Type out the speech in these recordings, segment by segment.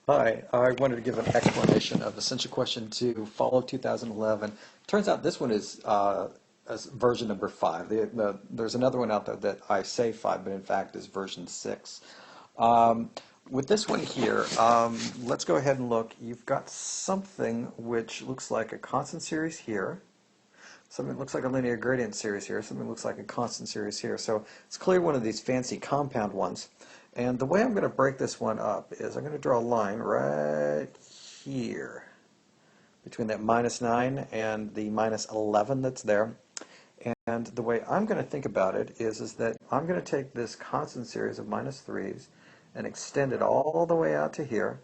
Hi, I wanted to give an explanation of Essential Question 2, Fall of 2011. Turns out this one is version number 5. There's another one out there that I say 5, but in fact is version 6. With this one here, let's go ahead and look. You've got something which looks like a constant series here. Something looks like a linear gradient series here. Something looks like a constant series here. So it's clearly one of these fancy compound ones. And the way I'm going to break this one up is I'm going to draw a line right here between that -9 and the -11 that's there. And the way I'm going to think about it is that I'm going to take this constant series of -3's and extend it all the way out to here.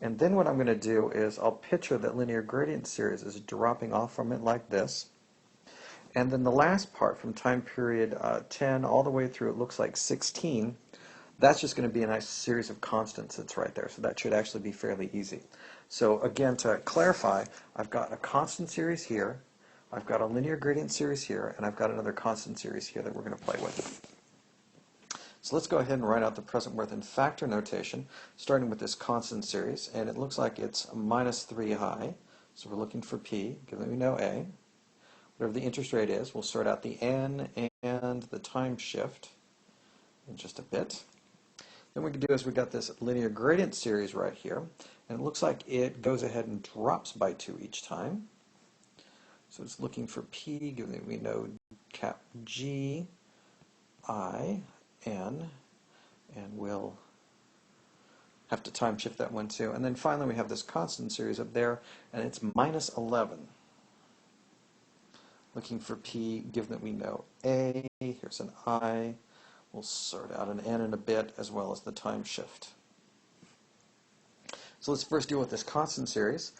And then what I'm going to do is I'll picture that linear gradient series is dropping off from it like this. And then the last part from time period 10 all the way through, it looks like 16, that's just going to be a nice series of constants that's right there. So that should actually be fairly easy. So again, to clarify, I've got a constant series here, I've got a linear gradient series here, and I've got another constant series here that we're going to play with. So let's go ahead and write out the present worth in factor notation, starting with this constant series, and it looks like it's -3 high. So we're looking for P, given we know A. Whatever the interest rate is, we'll sort out the N and the time shift in just a bit. Then what we can do is we've got this linear gradient series right here, and it looks like it goes ahead and drops by 2 each time. So it's looking for P, given that we know cap G, I, N, and we'll have to time shift that one too. And then finally we have this constant series up there, and it's -11. Looking for P, given that we know A, here's an I, we'll sort out an N in a bit, as well as the time shift. So let's first deal with this constant series.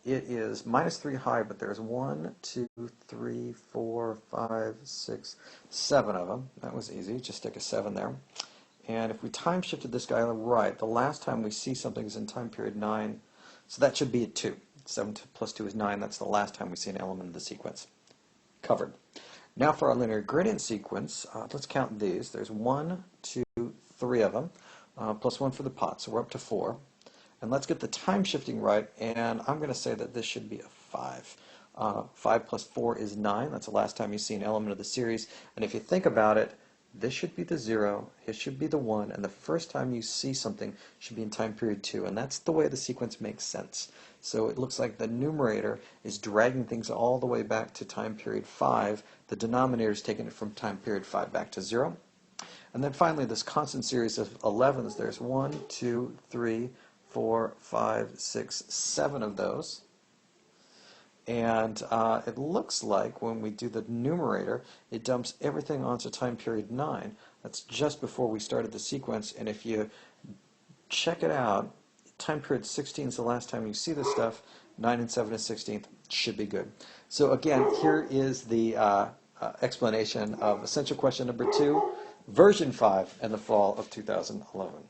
It is -3 high, but there's 1, 2, 3, 4, 5, 6, 7 of them. That was easy, just stick a 7 there. And if we time shifted this guy right, the last time we see something is in time period 9, so that should be a 2. 7 plus 2 is 9, that's the last time we see an element of the sequence. Covered. Now for our linear gradient sequence, let's count these. There's 1, 2, 3 of them, plus 1 for the pot, so we're up to 4. And let's get the time shifting right, and I'm going to say that this should be a 5. 5 plus 4 is 9. That's the last time you see an element of the series. And if you think about it, this should be the 0, it should be the 1, and the first time you see something should be in time period 2, and that's the way the sequence makes sense. So it looks like the numerator is dragging things all the way back to time period 5. The denominator is taking it from time period 5 back to 0. And then finally, this constant series of 11s, there's 1, 2, 3, 4, 5, 6, 7 of those. And it looks like when we do the numerator, it dumps everything onto time period 9. That's just before we started the sequence, and if you check it out, time period 16 is the last time you see this stuff. 9 and 7 is 16th. Should be good. So again, here is the explanation of Essential Question number 2, version 5, and the fall of 2011.